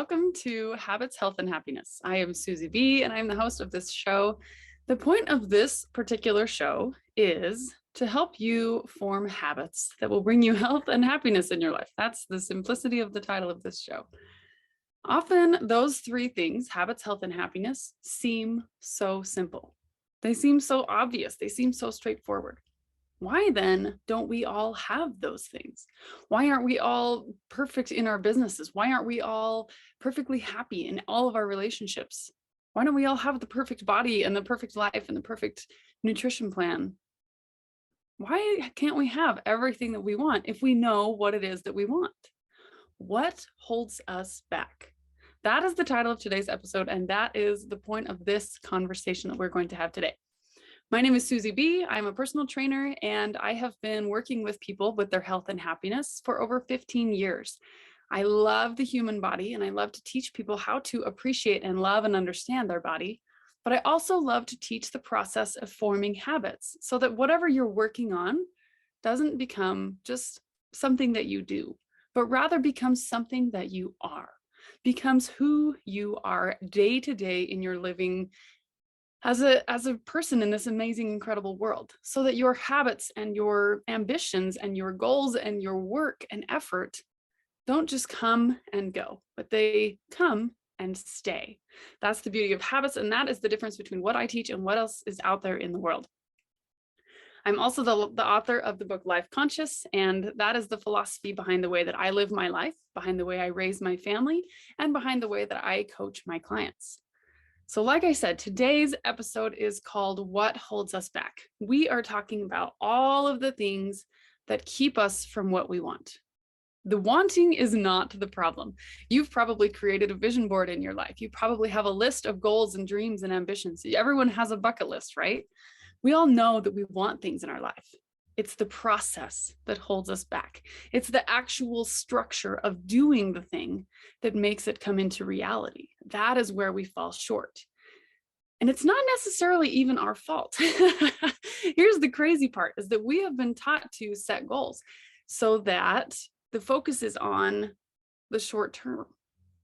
welcome to Habits, Health, and Happiness. I am Suzi B, and I'm the host of this show. The point of this particular show is to help you form habits that will bring you health and happiness in your life. That's the simplicity of the title of this show. Often those three things, habits, health, and happiness, seem so simple. They seem so obvious. They seem so straightforward. Why then don't we all have those things? Why aren't we all perfect in our businesses? Why aren't we all perfectly happy in all of our relationships? Why don't we all have the perfect body and the perfect life and the perfect nutrition plan? Why can't we have everything that we want if we know what it is that we want? What holds us back? That is the title of today's episode, and that is the point of this conversation that we're going to have today. My name is Suzi B. I'm a personal trainer, and I have been working with people with their health and happiness for over 15 years. I love the human body, and I love to teach people how to appreciate and love and understand their body. But I also love to teach the process of forming habits so that whatever you're working on doesn't become just something that you do, but rather becomes something that you are, becomes who you are day to day in your living as a person in this amazing, incredible world, so that your habits and your ambitions and your goals and your work and effort don't just come and go, but they come and stay. That's the beauty of habits, and that is the difference between what I teach and what else is out there in the world. I'm also the author of the book Life Conscious, and that is the philosophy behind the way that I live my life, behind the way I raise my family, and behind the way that I coach my clients. So like I said, today's episode is called What Holds Us Back. We are talking about all of the things that keep us from what we want. The wanting is not the problem. You've probably created a vision board in your life. You probably have a list of goals and dreams and ambitions. Everyone has a bucket list, right? We all know that we want things in our life. It's the process that holds us back. It's the actual structure of doing the thing that makes it come into reality. That is where we fall short. And it's not necessarily even our fault. Here's the crazy part, is that we have been taught to set goals so that the focus is on the short term.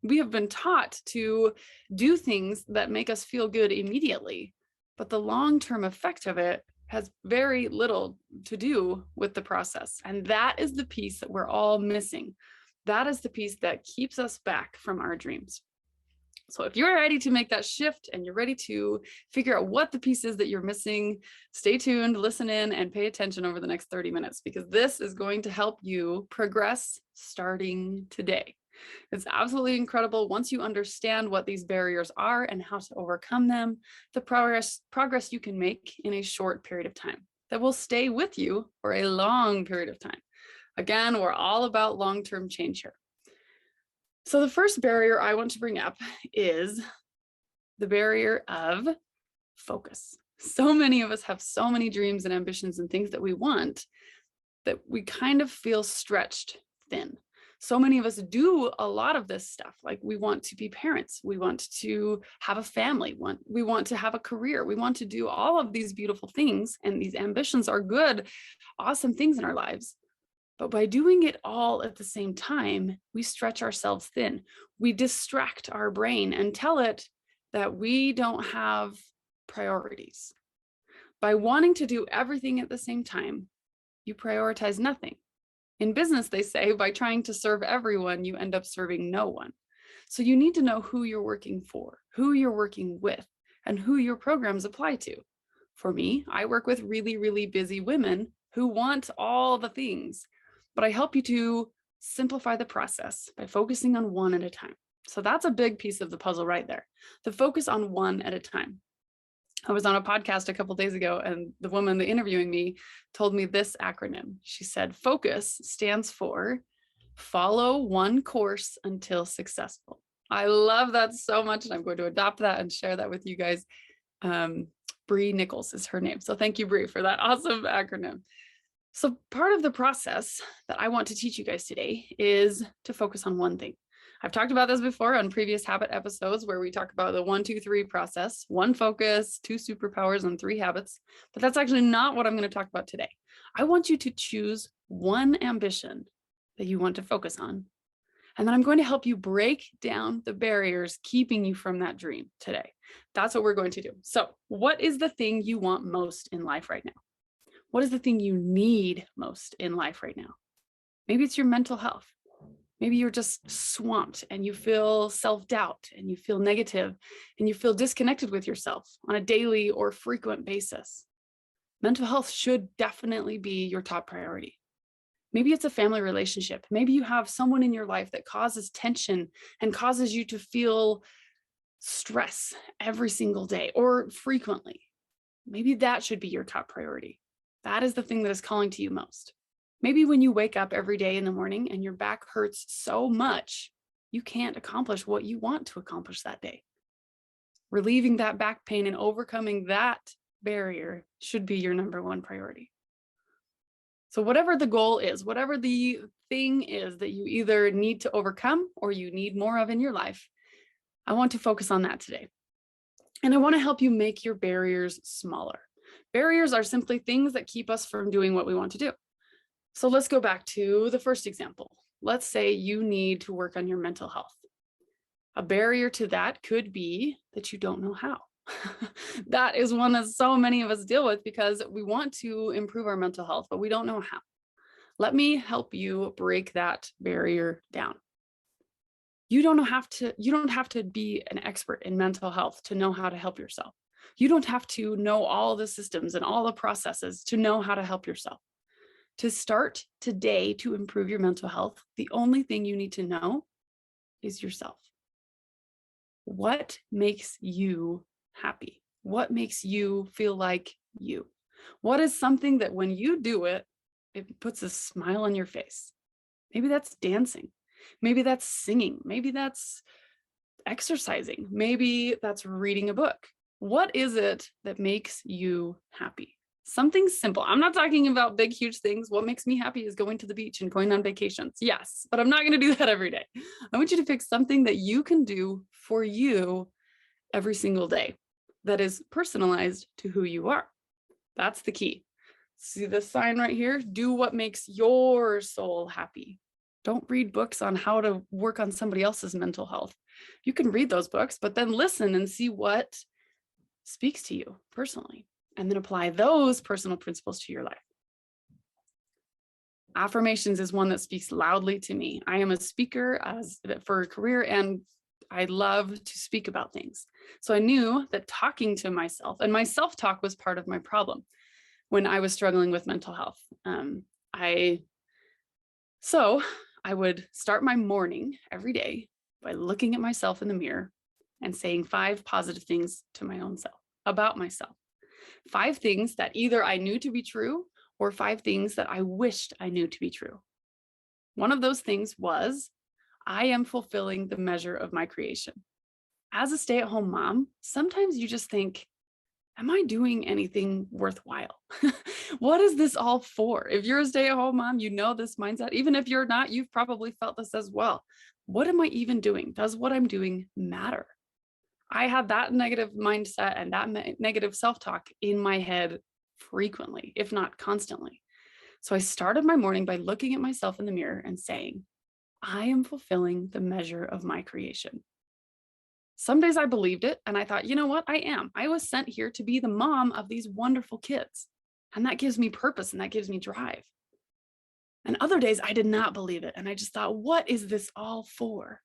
We have been taught to do things that make us feel good immediately, but the long-term effect of it has very little to do with the process. And that is the piece that we're all missing. That is the piece that keeps us back from our dreams. So if you're ready to make that shift and you're ready to figure out what the piece is that you're missing, stay tuned, listen in, and pay attention over the next 30 minutes, because this is going to help you progress starting today. It's absolutely incredible. Once you understand what these barriers are and how to overcome them, the progress you can make in a short period of time that will stay with you for a long period of time. Again, we're all about long-term change here. So the first barrier I want to bring up is the barrier of focus. So many of us have so many dreams and ambitions and things that we want that we kind of feel stretched thin. So many of us do a lot of this stuff. Like, we want to be parents. We want to have a family. We want to have a career. We want to do all of these beautiful things. And these ambitions are good, awesome things in our lives. But by doing it all at the same time, we stretch ourselves thin. We distract our brain and tell it that we don't have priorities. By wanting to do everything at the same time, you prioritize nothing. In business, they say, by trying to serve everyone, you end up serving no one. So you need to know who you're working for, who you're working with, and who your programs apply to. For me, I work with really, really busy women who want all the things, but I help you to simplify the process by focusing on one at a time. So that's a big piece of the puzzle right there, the focus on one at a time. I was on a podcast a couple of days ago, and the woman that interviewing me told me this acronym. She said, FOCUS stands for follow one course until successful. I love that so much, and I'm going to adopt that and share that with you guys. Bree Nichols is her name. So thank you, Bree, for that awesome acronym. So part of the process that I want to teach you guys today is to focus on one thing. I've talked about this before on previous habit episodes where we talk about the 1, 2, 3 process: 1 focus, 2 superpowers, and 3 habits. But that's actually not what I'm going to talk about today. I want you to choose one ambition that you want to focus on And then I'm going to help you break down the barriers keeping you from that dream today. That's what we're going to do. So, what is the thing you want most in life right now? What is the thing you need most in life right now? Maybe it's your mental health. Maybe you're just swamped and you feel self-doubt and you feel negative and you feel disconnected with yourself on a daily or frequent basis. Mental health should definitely be your top priority. Maybe it's a family relationship. Maybe you have someone in your life that causes tension and causes you to feel stress every single day or frequently. Maybe that should be your top priority. That is the thing that is calling to you most. Maybe when you wake up every day in the morning and your back hurts so much, you can't accomplish what you want to accomplish that day. Relieving that back pain and overcoming that barrier should be your number one priority. So whatever the goal is, whatever the thing is that you either need to overcome or you need more of in your life, I want to focus on that today. And I want to help you make your barriers smaller. Barriers are simply things that keep us from doing what we want to do. So let's go back to the first example. Let's say you need to work on your mental health. A barrier to that could be that you don't know how. That is one that so many of us deal with because we want to improve our mental health, but we don't know how. Let me help you break that barrier down. You don't have to be an expert in mental health to know how to help yourself. You don't have to know all the systems and all the processes to know how to help yourself. To start today to improve your mental health, the only thing you need to know is yourself. What makes you happy? What makes you feel like you? What is something that when you do it, it puts a smile on your face? Maybe that's dancing. Maybe that's singing. Maybe that's exercising. Maybe that's reading a book. What is it that makes you happy? Something simple. I'm not talking about big, huge things. What makes me happy is going to the beach and going on vacations. Yes, but I'm not going to do that every day. I want you to pick something that you can do for you every single day that is personalized to who you are. That's the key. See this sign right here? Do what makes your soul happy. Don't read books on how to work on somebody else's mental health. You can read those books, but then listen and see what speaks to you personally, and then apply those personal principles to your life. Affirmations is one that speaks loudly to me. I am a speaker for a career, and I love to speak about things. So I knew that talking to myself, and my self-talk was part of my problem when I was struggling with mental health. So I would start my morning every day by looking at myself in the mirror and saying 5 positive things to my own self about myself. 5 things that either I knew to be true or 5 things that I wished I knew to be true. One of those things was, I am fulfilling the measure of my creation. As a stay-at-home mom, sometimes you just think, am I doing anything worthwhile? What is this all for? If you're a stay-at-home mom, you know this mindset. Even if you're not, you've probably felt this as well. What am I even doing? Does what I'm doing matter? I had that negative mindset and that negative self-talk in my head frequently, if not constantly. So I started my morning by looking at myself in the mirror and saying, I am fulfilling the measure of my creation. Some days I believed it and I thought, you know what? I am. I was sent here to be the mom of these wonderful kids. And that gives me purpose and that gives me drive. And other days I did not believe it. And I just thought, what is this all for?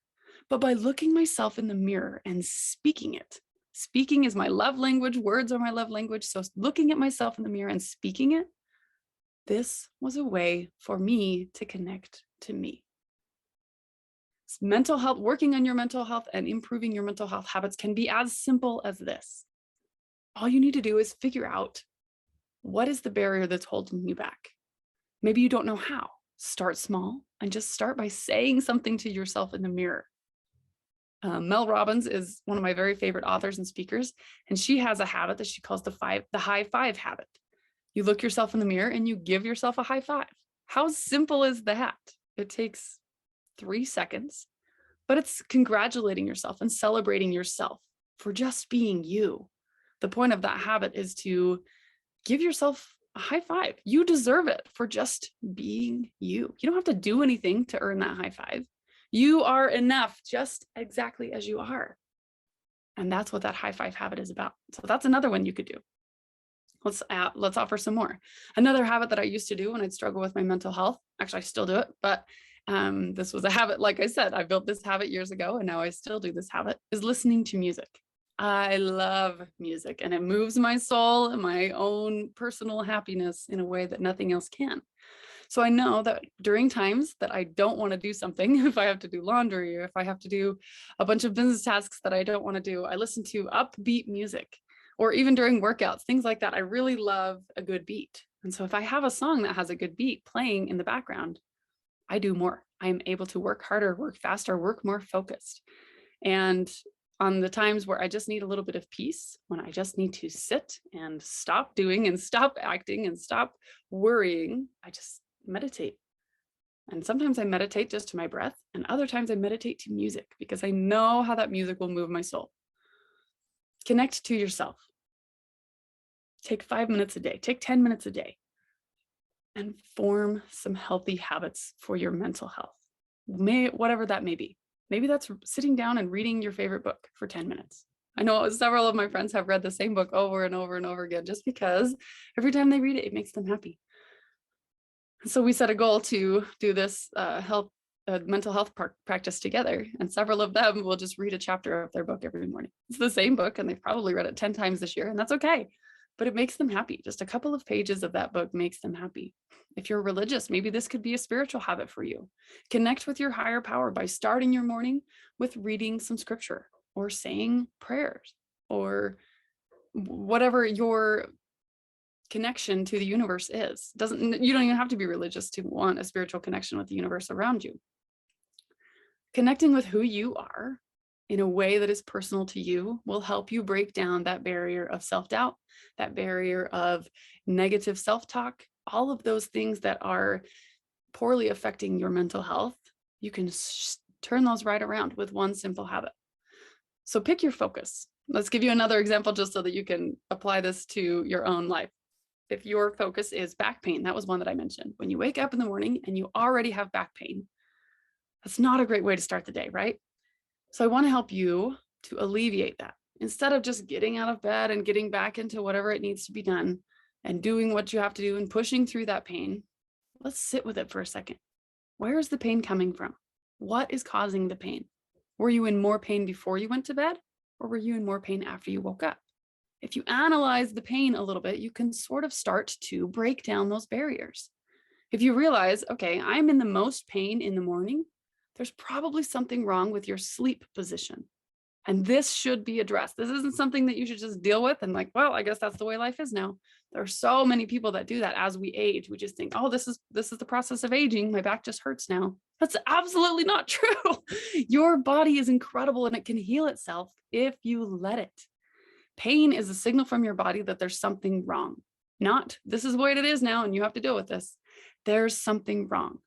But by looking myself in the mirror and speaking it, speaking is my love language, words are my love language. So looking at myself in the mirror and speaking it, this was a way for me to connect to me. Mental health, working on your mental health and improving your mental health habits can be as simple as this. All you need to do is figure out what is the barrier that's holding you back. Maybe you don't know how. Start small and just start by saying something to yourself in the mirror. Mel Robbins is one of my very favorite authors and speakers, and she has a habit that she calls the high five habit. You look yourself in the mirror and you give yourself a high five. How simple is that? It takes 3 seconds, but it's congratulating yourself and celebrating yourself for just being you. The point of that habit is to give yourself a high five. You deserve it for just being you. You don't have to do anything to earn that high five. You are enough just exactly as you are. And that's what that high five habit is about. So that's another one you could do. Let's offer some more. Another habit that I used to do when I'd struggle with my mental health, actually I still do it, but this was a habit, like I said, I built this habit years ago and now I still do this habit, is listening to music. I love music and it moves my soul and my own personal happiness in a way that nothing else can. So I know that during times that I don't want to do something, if I have to do laundry or if I have to do a bunch of business tasks that I don't want to do, I listen to upbeat music. Or even during workouts, things like that. I really love a good beat. And so if I have a song that has a good beat playing in the background, I do more. I am able to work harder, work faster, work more focused. And on the times where I just need a little bit of peace, when I just need to sit and stop doing and stop acting and stop worrying, I just meditate. And sometimes I meditate just to my breath, and other times I meditate to music because I know how that music will move my soul. Connect to yourself. Take 5 minutes a day, take 10 minutes a day, and form some healthy habits for your mental health. Whatever that may be. Maybe that's sitting down and reading your favorite book for 10 minutes. I know several of my friends have read the same book over and over and over again, just because every time they read it, it makes them happy. So we set a goal to do this mental health practice together, and several of them will just read a chapter of their book every morning. It's the same book, and they've probably read it 10 times this year, and that's okay. But it makes them happy. Just a couple of pages of that book makes them happy. If you're religious, maybe this could be a spiritual habit for you. Connect with your higher power by starting your morning with reading some scripture or saying prayers or whatever your connection to the universe is. You don't even have to be religious to want a spiritual connection with the universe around you. Connecting with who you are in a way that is personal to you will help you break down that barrier of self-doubt, that barrier of negative self-talk, all of those things that are poorly affecting your mental health. You can turn those right around with one simple habit. So pick your focus. Let's give you another example just so that you can apply this to your own life. If your focus is back pain, that was one that I mentioned. When you wake up in the morning and you already have back pain, that's not a great way to start the day, right? So I want to help you to alleviate that. Instead of just getting out of bed and getting back into whatever it needs to be done and doing what you have to do and pushing through that pain, let's sit with it for a second. Where is the pain coming from? What is causing the pain? Were you in more pain before you went to bed, or were you in more pain after you woke up? If you analyze the pain a little bit, you can sort of start to break down those barriers. If you realize, okay, I'm in the most pain in the morning, there's probably something wrong with your sleep position. And this should be addressed. This isn't something that you should just deal with and like, well, I guess that's the way life is now. There are so many people that do that as we age. We just think, oh, this is the process of aging. My back just hurts now. That's absolutely not true. Your body is incredible and it can heal itself if you let it. Pain is a signal from your body that there's something wrong. Not, this is the way it is now and you have to deal with this. There's something wrong.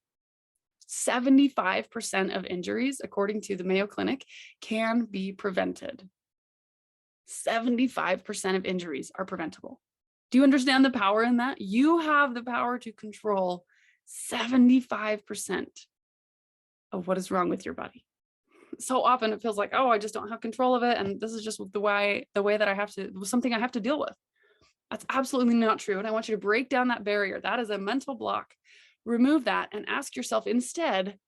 75% of injuries, according to the Mayo Clinic, can be prevented. 75% of injuries are preventable. Do you understand the power in that? You have the power to control 75% of what is wrong with your body. So often it feels like, oh, I just don't have control of it. And this is just the way that I have to, something I have to deal with. That's absolutely not true. And I want you to break down that barrier. That is a mental block. Remove that and ask yourself instead,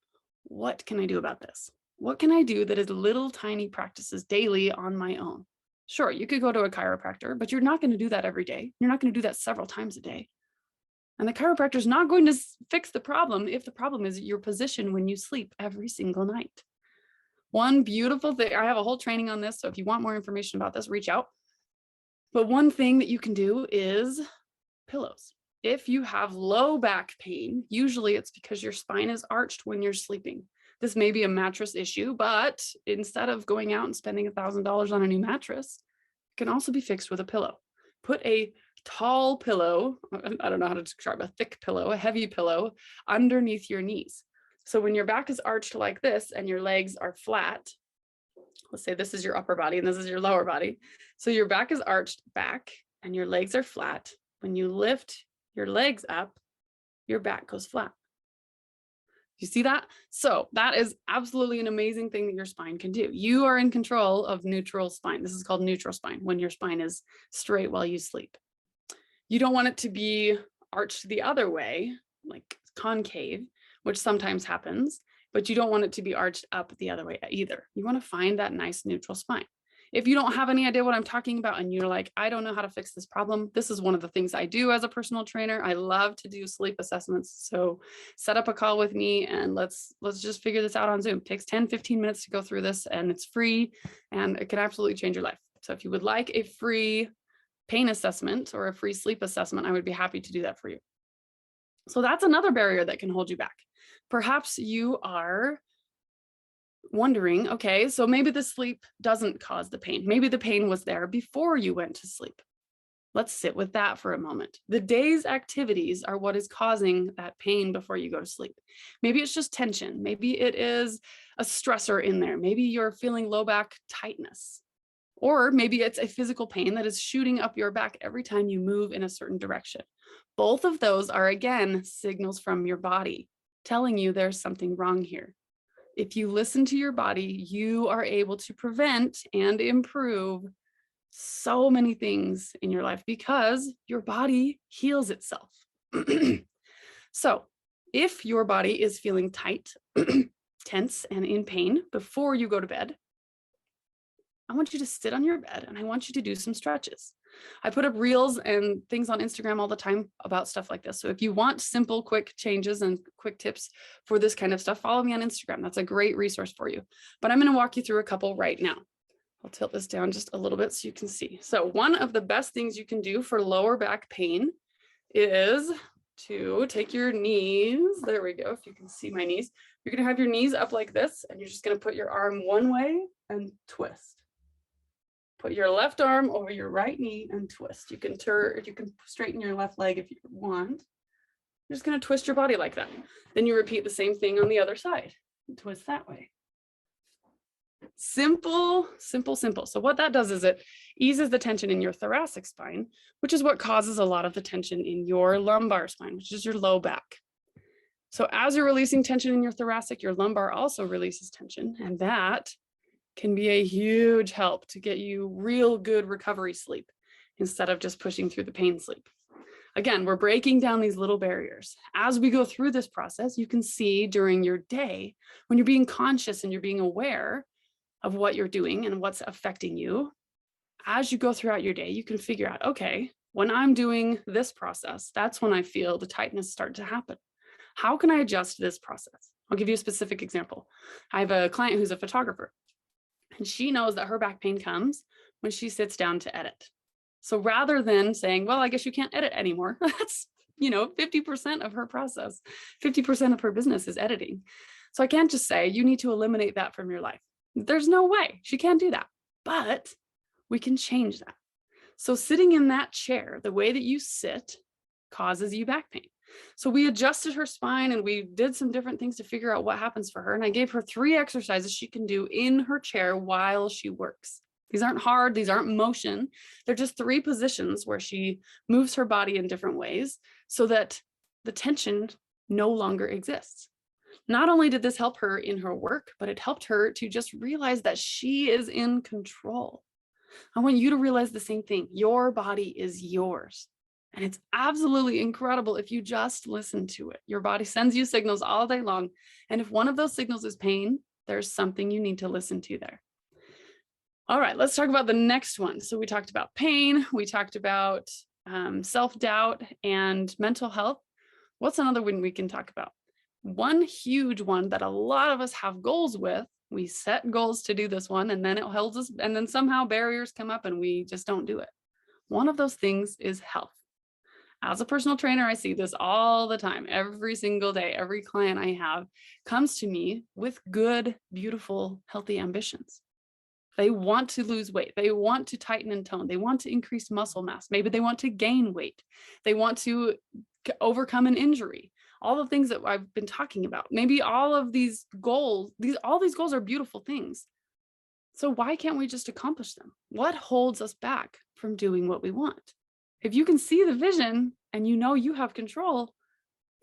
what can I do about this? What can I do that is little tiny practices daily on my own? Sure, you could go to a chiropractor, but you're not going to do that every day. You're not going to do that several times a day. And the chiropractor is not going to fix the problem if the problem is your position when you sleep every single night. One beautiful thing, I have a whole training on this, so if you want more information about this, reach out. But one thing that you can do is pillows. If you have low back pain, usually it's because your spine is arched when you're sleeping. This may be a mattress issue, but instead of going out and spending $1,000 on a new mattress, it can also be fixed with a pillow. Put a tall pillow, I don't know how to describe a thick pillow, a heavy pillow underneath your knees. So when your back is arched like this and your legs are flat, let's say this is your upper body and this is your lower body. So your back is arched back and your legs are flat. When you lift your legs up, your back goes flat. You see that? So that is absolutely an amazing thing that your spine can do. You are in control of neutral spine. This is called neutral spine, when your spine is straight while you sleep. You don't want it to be arched the other way, like concave, which sometimes happens, but you don't want it to be arched up the other way either. You want to find that nice neutral spine. If you don't have any idea what I'm talking about and you're like, I don't know how to fix this problem, this is one of the things I do as a personal trainer. I love to do sleep assessments. So set up a call with me and let's just figure this out on Zoom. It takes 10, 15 minutes to go through this, and it's free and it can absolutely change your life. So if you would like a free pain assessment or a free sleep assessment, I would be happy to do that for you. So that's another barrier that can hold you back. Perhaps you are wondering, okay, so maybe the sleep doesn't cause the pain. Maybe the pain was there before you went to sleep. Let's sit with that for a moment. The day's activities are what is causing that pain before you go to sleep. Maybe it's just tension. Maybe it is a stressor in there. Maybe you're feeling low back tightness. Or maybe it's a physical pain that is shooting up your back every time you move in a certain direction. Both of those are, again, signals from your body telling you there's something wrong here. If you listen to your body, you are able to prevent and improve so many things in your life because your body heals itself. So if your body is feeling tight, tense, and in pain before you go to bed, I want you to sit on your bed and I want you to do some stretches. I put up reels and things on Instagram all the time about stuff like this. So if you want simple, quick changes and quick tips for this kind of stuff, follow me on Instagram. That's a great resource for you. But I'm going to walk you through a couple right now. I'll tilt this down just a little bit so you can see. So one of the best things you can do for lower back pain is to take your knees. There we go. If you can see my knees, you're going to have your knees up like this, and you're just going to put your arm one way and twist. Put your left arm over your right knee and twist. You can straighten your left leg if you want. You're just going to twist your body like that. Then you repeat the same thing on the other side. Twist that way. Simple, simple, simple. So what that does is it eases the tension in your thoracic spine, which is what causes a lot of the tension in your lumbar spine, which is your low back. So as you're releasing tension in your thoracic, your lumbar also releases tension, and that can be a huge help to get you real good recovery sleep instead of just pushing through the pain sleep. Again, we're breaking down these little barriers. As we go through this process, you can see during your day, when you're being conscious and you're being aware of what you're doing and what's affecting you, as you go throughout your day, you can figure out, okay, when I'm doing this process, that's when I feel the tightness start to happen. How can I adjust this process? I'll give you a specific example. I have a client who's a photographer, and she knows that her back pain comes when she sits down to edit. So rather than saying, well, I guess you can't edit anymore, that's 50% of her process, 50% of her business is editing. So I can't just say, you need to eliminate that from your life. There's no way she can't do that, but we can change that. So sitting in that chair, the way that you sit causes you back pain. So we adjusted her spine and we did some different things to figure out what happens for her. And I gave her 3 exercises she can do in her chair while she works. These aren't hard. These aren't motion. They're just 3 positions where she moves her body in different ways so that the tension no longer exists. Not only did this help her in her work, but it helped her to just realize that she is in control. I want you to realize the same thing. Your body is yours. And it's absolutely incredible if you just listen to it. Your body sends you signals all day long. And if one of those signals is pain, there's something you need to listen to there. All right, let's talk about the next one. So we talked about pain. We talked about self-doubt and mental health. What's another one we can talk about? One huge one that a lot of us have goals with. We set goals to do this one, and then it holds us, and then somehow barriers come up and we just don't do it. One of those things is health. As a personal trainer, I see this all the time. Every single day, every client I have comes to me with good, beautiful, healthy ambitions. They want to lose weight. They want to tighten and tone. They want to increase muscle mass. Maybe they want to gain weight. They want to overcome an injury. All the things that I've been talking about. Maybe all of these goals, all these goals are beautiful things. So why can't we just accomplish them? What holds us back from doing what we want? If you can see the vision and you know you have control,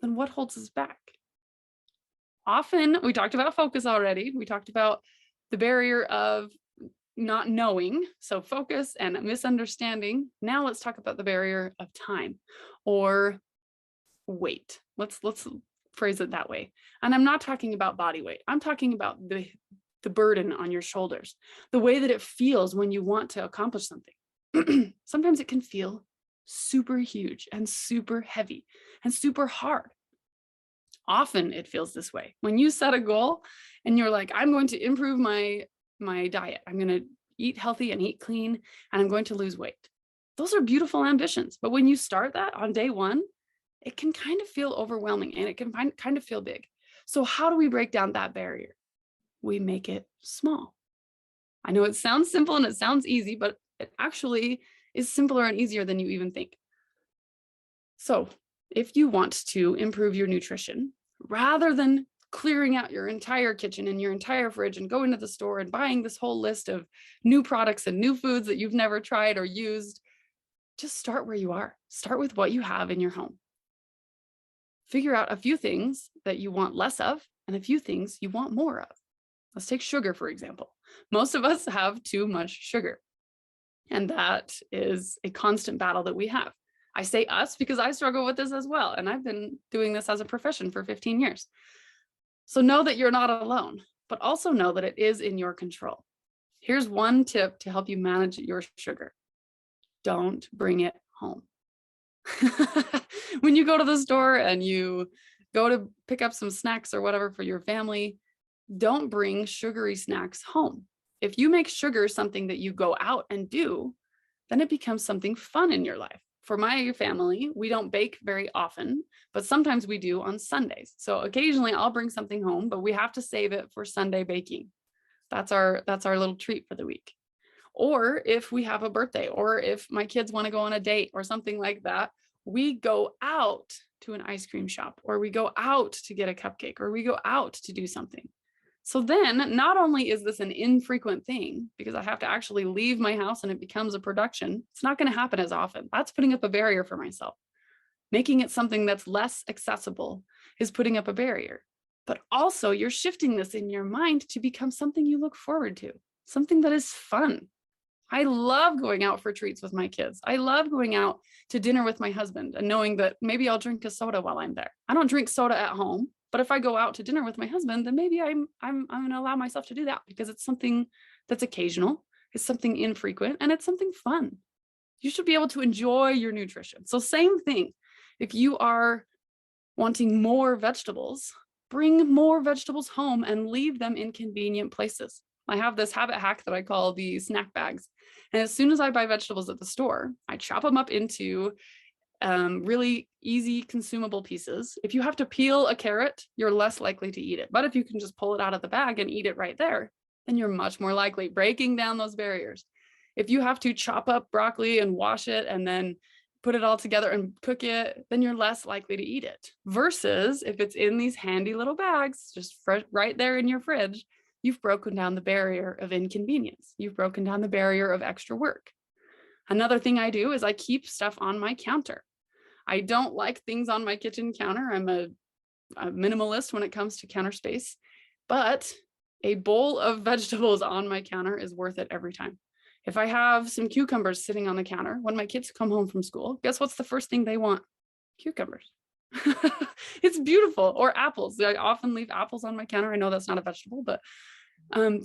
then what holds us back? Often, we talked about focus already. We talked about the barrier of not knowing, so focus and misunderstanding. Now let's talk about the barrier of time or weight. Let's phrase it that way. And I'm not talking about body weight. I'm talking about the burden on your shoulders, the way that it feels when you want to accomplish something. Sometimes it can feel super huge and super heavy and super hard. Often it feels this way. When you set a goal and you're like, I'm going to improve my diet. I'm going to eat healthy and eat clean, and I'm going to lose weight. Those are beautiful ambitions. But when you start that on day one, it can kind of feel overwhelming and it can kind of feel big. So how do we break down that barrier? We make it small. I know it sounds simple and it sounds easy, but it actually is simpler and easier than you even think. So if you want to improve your nutrition, rather than clearing out your entire kitchen and your entire fridge and going to the store and buying this whole list of new products and new foods that you've never tried or used, just start where you are. Start with what you have in your home. Figure out a few things that you want less of and a few things you want more of. Let's take sugar, for example. Most of us have too much sugar, and that is a constant battle that we have. I say us because I struggle with this as well, and I've been doing this as a profession for 15 years. So know that you're not alone, but also know that it is in your control. Here's one tip to help you manage your sugar. Don't bring it home. When you go to the store and you go to pick up some snacks or whatever for your family, don't bring sugary snacks home. If you make sugar something that you go out and do, then it becomes something fun in your life. For my family, we don't bake very often, but sometimes we do on Sundays. So occasionally I'll bring something home, but we have to save it for Sunday baking. That's our little treat for the week. Or if we have a birthday, or if my kids want to go on a date or something like that, we go out to an ice cream shop, or we go out to get a cupcake, or we go out to do something. So then not only is this an infrequent thing, because I have to actually leave my house and it becomes a production, it's not going to happen as often. That's putting up a barrier for myself. Making it something that's less accessible is putting up a barrier. But also you're shifting this in your mind to become something you look forward to, something that is fun. I love going out for treats with my kids. I love going out to dinner with my husband and knowing that maybe I'll drink a soda while I'm there. I don't drink soda at home, but if I go out to dinner with my husband, then maybe I'm going to allow myself to do that because it's something that's occasional, it's something infrequent, and it's something fun. You should be able to enjoy your nutrition. So same thing. If you are wanting more vegetables, bring more vegetables home and leave them in convenient places. I have this habit hack that I call the snack bags. And as soon as I buy vegetables at the store, I chop them up into really easy consumable pieces. If you have to peel a carrot, you're less likely to eat it. But if you can just pull it out of the bag and eat it right there, then you're much more likely, breaking down those barriers. If you have to chop up broccoli and wash it and then put it all together and cook it, then you're less likely to eat it. Versus if it's in these handy little bags, just right there in your fridge, you've broken down the barrier of inconvenience. You've broken down the barrier of extra work. Another thing I do is I keep stuff on my counter. I don't like things on my kitchen counter. I'm a minimalist when it comes to counter space, but a bowl of vegetables on my counter is worth it every time. If I have some cucumbers sitting on the counter, when my kids come home from school, guess what's the first thing they want? Cucumbers. It's beautiful. Or apples. I often leave apples on my counter. I know that's not a vegetable, but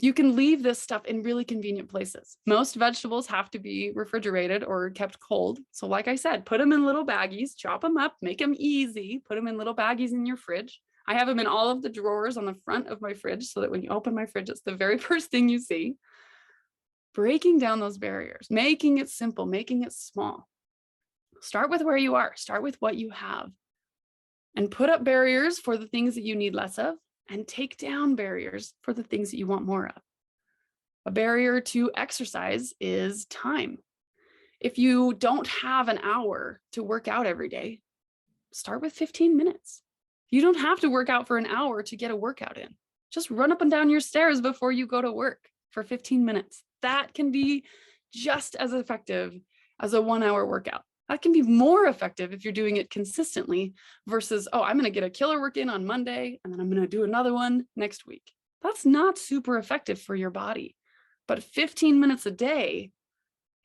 you can leave this stuff in really convenient places. Most vegetables have to be refrigerated or kept cold. So like I said, put them in little baggies, chop them up, make them easy, put them in little baggies in your fridge. I have them in all of the drawers on the front of my fridge so that when you open my fridge, it's the very first thing you see. Breaking down those barriers, making it simple, making it small. Start with where you are, start with what you have, and put up barriers for the things that you need less of, and take down barriers for the things that you want more of. A barrier to exercise is time. If you don't have an hour to work out every day, start with 15 minutes. You don't have to work out for an hour to get a workout in. Just run up and down your stairs before you go to work for 15 minutes. That can be just as effective as a 1 hour workout. That can be more effective if you're doing it consistently versus, oh, I'm going to get a killer work in on Monday and then I'm going to do another one next week. That's not super effective for your body. But 15 minutes a day,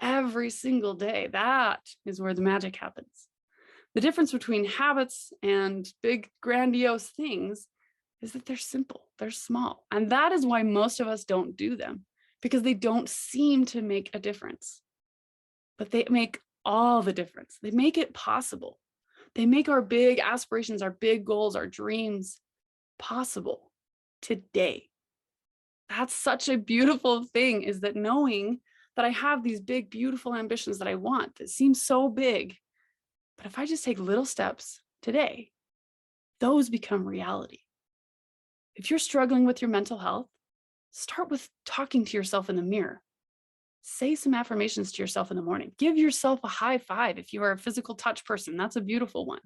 every single day, that is where the magic happens. The difference between habits and big, grandiose things is that they're simple, they're small. And that is why most of us don't do them, because they don't seem to make a difference. But they make all the difference. They make it possible. They make our big aspirations, our big goals, our dreams possible today. That's such a beautiful thing, is that knowing that I have these big, beautiful ambitions that I want that seem so big. But if I just take little steps today, those become reality. If you're struggling with your mental health, start with talking to yourself in the mirror. Say some affirmations to yourself in the morning. Give yourself a high five. If you are a physical touch person, that's a beautiful one.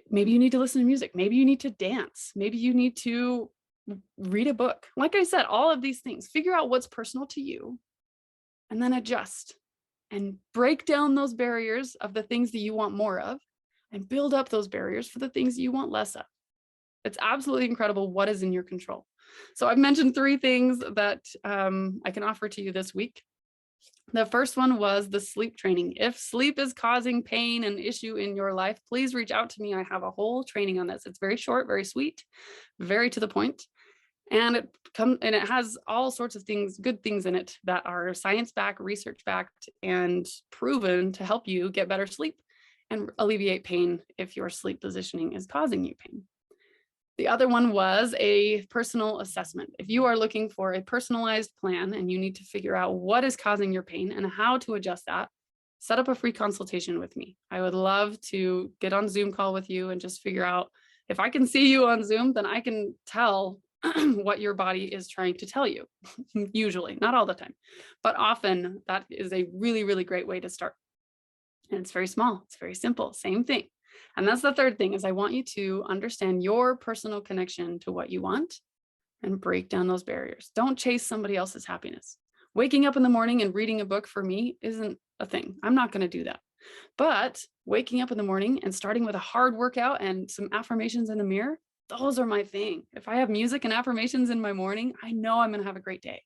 Maybe you need to listen to music. Maybe you need to dance. Maybe you need to read a book. Like I said, all of these things, figure out what's personal to you and then adjust and break down those barriers of the things that you want more of and build up those barriers for the things you want less of. It's absolutely incredible what is in your control. So I've mentioned 3 things that I can offer to you this week. The first one was the sleep training. If sleep is causing pain and issue in your life, please reach out to me. I have a whole training on this. It's very short, very sweet, very to the point. And it has all sorts of things, good things in it that are science-backed, research-backed, and proven to help you get better sleep and alleviate pain if your sleep positioning is causing you pain. The other one was a personal assessment. If you are looking for a personalized plan and you need to figure out what is causing your pain and how to adjust that, set up a free consultation with me. I would love to get on Zoom call with you and just figure out, if I can see you on Zoom, then I can tell what your body is trying to tell you. Usually, not all the time, but often that is a really, really great way to start. And it's very small, it's very simple, same thing. And that's the third thing, is I want you to understand your personal connection to what you want and break down those barriers. Don't chase somebody else's happiness. Waking up in the morning and reading a book for me isn't a thing. I'm not going to do that. But waking up in the morning and starting with a hard workout and some affirmations in the mirror, those are my thing. If I have music and affirmations in my morning, I know I'm going to have a great day.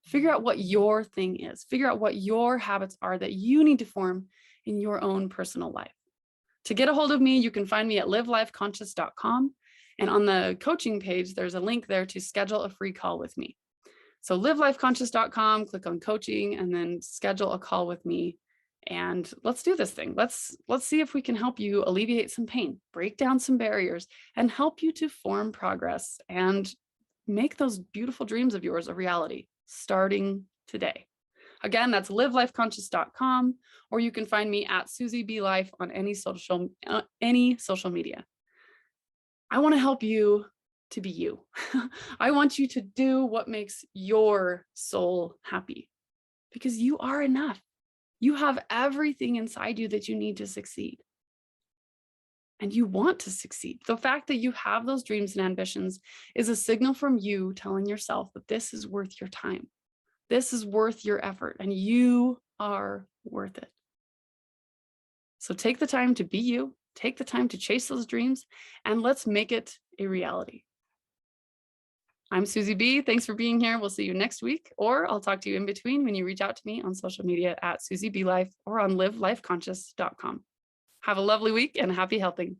Figure out what your thing is. Figure out what your habits are that you need to form in your own personal life. To get a hold of me, you can find me at livelifeconscious.com. And on the coaching page, there's a link there to schedule a free call with me. So livelifeconscious.com, click on coaching, and then schedule a call with me. And let's do this thing. Let's see if we can help you alleviate some pain, break down some barriers, and help you to form progress and make those beautiful dreams of yours a reality starting today. Again, that's livelifeconscious.com, or you can find me at Suzi B Life on any social media. I want to help you to be you. I want you to do what makes your soul happy, because you are enough. You have everything inside you that you need to succeed. And you want to succeed. The fact that you have those dreams and ambitions is a signal from you telling yourself that this is worth your time. This is worth your effort, and you are worth it. So take the time to be you, take the time to chase those dreams, and let's make it a reality. I'm Suzi B. Thanks for being here. We'll see you next week, or I'll talk to you in between when you reach out to me on social media at Suzi B Life or on livelifeconscious.com. Have a lovely week and happy healthing.